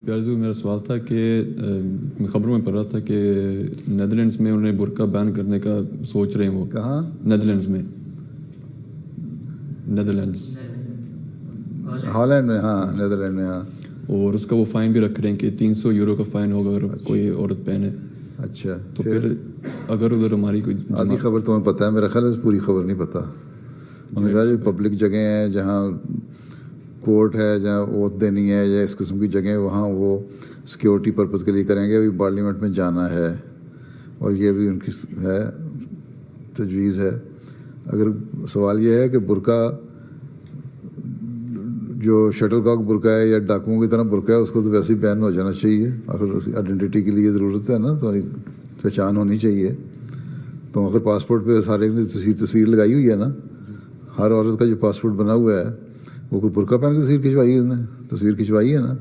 پیارزو میرا سوال تھا کہ میں خبروں میں پڑھ رہا تھا کہ نیدرلینڈس میں انہیں برقع بین کرنے کا سوچ رہے ہیں. وہ کہاں؟ نیدرلینڈس میں. نیدرلینڈس ہالینڈ میں. ہاں نیدرلینڈ میں. ہاں اور اس کا وہ فائن بھی رکھ رہے ہیں کہ 300 یورو کا فائن ہوگا اگر کوئی عورت پہنے. اچھا تو پھر اگر ادھر ہماری کوئی آدھی خبر تمہیں پتہ ہے، میرا خیال ہے پوری خبر نہیں پتہ. انہوں نے کہا جو پبلک جگہیں ہیں جہاں کورٹ ہے، جہاں اوت دینی ہے یا اس قسم کی جگہیں، وہاں وہ سیکیورٹی پرپز کے لیے کریں گے. ابھی پارلیمنٹ میں جانا ہے اور یہ بھی ان کی ہے تجویز ہے. اگر سوال یہ ہے کہ برقع جو شٹل کاک برقع ہے یا ڈاکوؤں کی طرح برقع ہے، اس کو تو ویسے ہی بین ہو جانا چاہیے. اگر آئیڈینٹی کے لیے ضرورت ہے نا، تمہاری پہچان ہونی چاہیے. تو اگر پاسپورٹ پہ سارے نے تصویر لگائی ہوئی ہے نا، ہر عورت کا جو پاسپورٹ بنا ہوا ہے وہ کوئی برقع پہن کے تصویر کھنچوائی ہے، اس نے تصویر کھنچوائی ہے نا.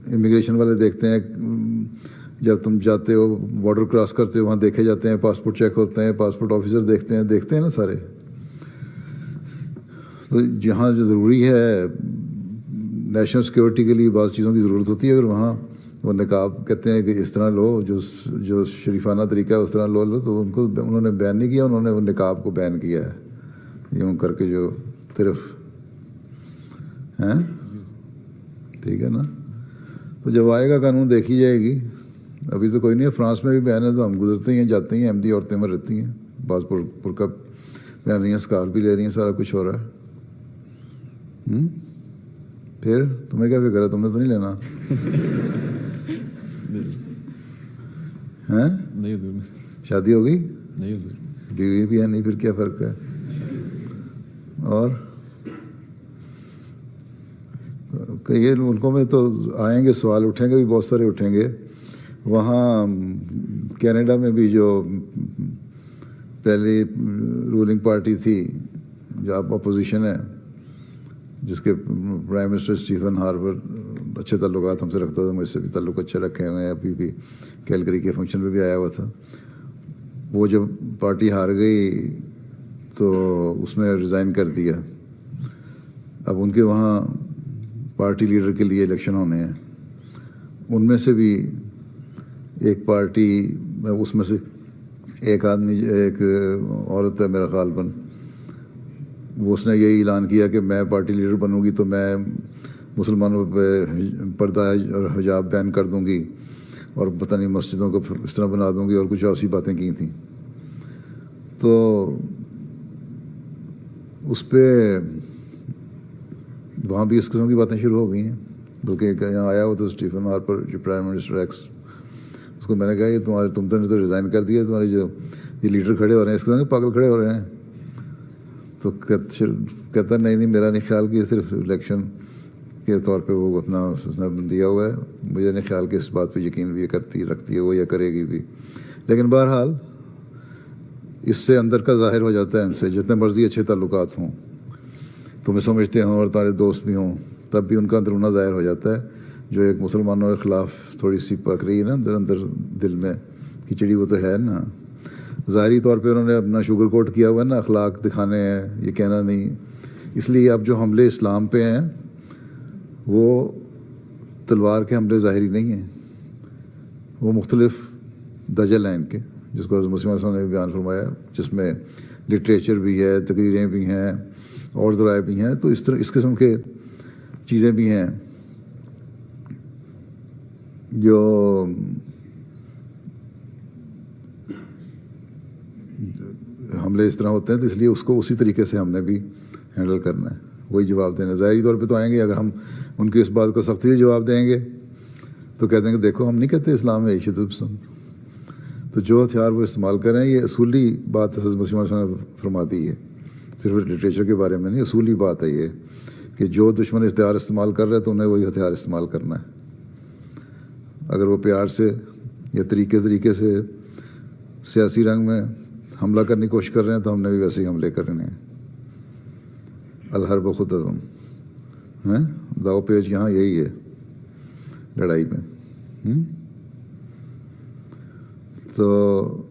امیگریشن والے دیکھتے ہیں جب تم جاتے ہو بارڈر کراس کرتے ہو، وہاں دیکھے جاتے ہیں، پاسپورٹ چیک ہوتے ہیں، پاسپورٹ آفیسر دیکھتے ہیں نا سارے. تو جہاں جو ضروری ہے نیشنل سیکورٹی کے لیے بعض چیزوں کی ضرورت ہوتی ہے، اگر وہاں وہ نقاب کہتے ہیں کہ اس طرح لو، جو شریفانہ طریقہ ہے اس طرح لو، تو انہوں نے بین نہیں کیا، انہوں نے وہ نقاب کو بین کیا ہے یوں کر کے جو طرف ہیں. ٹھیک ہے نا. تو جب آئے گا قانون دیکھی جائے گی. ابھی تو کوئی نہیں ہے. فرانس میں بھی بین ہے تو ہم گزرتے ہی ہیں، جاتے ہیں، احمدی عورتیں میں رہتی ہیں، بعض برقع پہن رہی ہیں، اسکارف بھی لے رہی ہیں، سارا کچھ ہو رہا ہے. پھر تمہیں کیا فکر ہے؟ تم نے تو نہیں لینا ہیں؟ نہیں حضور. شادی ہو گئی؟ نہیں حضور. بیوی بھی ہے نہیں، پھر کیا فرق ہے؟ اور کئی ملکوں میں تو آئیں گے سوال اٹھیں گے بھی، بہت سارے اٹھیں گے. وہاں کینیڈا میں بھی جو پہلی رولنگ پارٹی تھی، جو اب اپوزیشن ہے، جس کے پرائم منسٹر اسٹیفن ہارپر اچھے تعلقات ہم سے رکھتا تھا، مجھ سے بھی تعلق اچھے رکھے ہوئے ہیں. ابھی بھی کیلگری کے فنکشن پہ بھی آیا ہوا تھا. وہ جب پارٹی ہار گئی تو اس نے ریزائن کر دیا. اب ان کے وہاں پارٹی لیڈر کے لیے الیکشن ہونے ہیں. ان میں سے بھی ایک پارٹی، اس میں سے ایک آدمی، ایک عورت ہے میرا خیال بن، وہ اس نے یہی اعلان کیا کہ میں پارٹی لیڈر بنوں گی تو میں مسلمانوں پہ پردہ اور حجاب بین کر دوں گی، اور پتہ نہیں مسجدوں کو اس طرح بنا دوں گی، اور کچھ ایسی باتیں کی تھیں. تو اس پہ وہاں بھی اس قسم کی باتیں شروع ہو گئی ہیں. بلکہ یہاں آیا ہوا تو اسٹیفن ہارپر جو پرائم منسٹر ایکس، اس کو میں نے کہا یہ تم نے تو ریزائن کر دیا، تمہارے جو یہ لیڈر کھڑے ہو رہے ہیں اس طرح کے پاگل کھڑے ہو رہے ہیں. تو کہتا نہیں میرا نہیں خیال کہ صرف الیکشن کے طور پہ وہ اپنا دیا ہوا ہے. مجھے نہیں خیال کہ اس بات پہ یقین بھی رکھتی ہے وہ، یا کرے گی بھی. لیکن بہرحال اس سے اندر کا ظاہر ہو جاتا ہے. ان سے جتنے مرضی اچھے تعلقات ہوں، تمہیں سمجھتے ہوں اور تمہارے دوست بھی ہوں، تب بھی ان کا اندرونہ ظاہر ہو جاتا ہے. جو ایک مسلمانوں کے خلاف تھوڑی سی پک رہی ہے نا اندر دل میں کھچڑی، وہ تو ہے نا. ظاہری طور پہ انہوں نے اپنا شوگر کوٹ کیا ہوا ہے نا، اخلاق دکھانے ہیں، یہ کہنا نہیں. اس لیے اب جو حملے اسلام پہ ہیں وہ تلوار کے حملے ظاہری نہیں ہیں، وہ مختلف دجل ہیں ان کے، جس کو حضرت مسیح موعود نے بھی بیان فرمایا، جس میں لٹریچر بھی ہے، تقریریں بھی ہیں، اور ذرائع بھی ہیں. تو اس قسم کے چیزیں بھی ہیں جو حملے اس طرح ہوتے ہیں. تو اس لیے اس کو اسی طریقے سے ہم نے بھی ہینڈل کرنا ہے، وہی جواب دینا. ظاہری طور پہ تو آئیں گے، اگر ہم ان کی اس بات کا سختی سے جواب دیں گے تو کہہ دیں گے دیکھو ہم نہیں کہتے اسلام ہے عیشت پسند. تو جو ہتھیار وہ استعمال کریں، یہ اصولی بات حضرت مسیح موعود نے فرما دی ہے، صرف لٹریچر کے بارے میں نہیں. اصولی بات ہے یہ کہ جو دشمن ہتھیار استعمال کر رہے ہیں تو انہیں وہی ہتھیار استعمال کرنا ہے. اگر وہ پیار سے یا طریقے سے سیاسی رنگ میں حملہ کرنے کی کوشش کر رہے ہیں تو ہم نے بھی ویسے ہی حملے کرنے ہیں. الحرب خطۃ ہیں، داؤ پیچ یہاں یہی ہے لڑائی میں. تو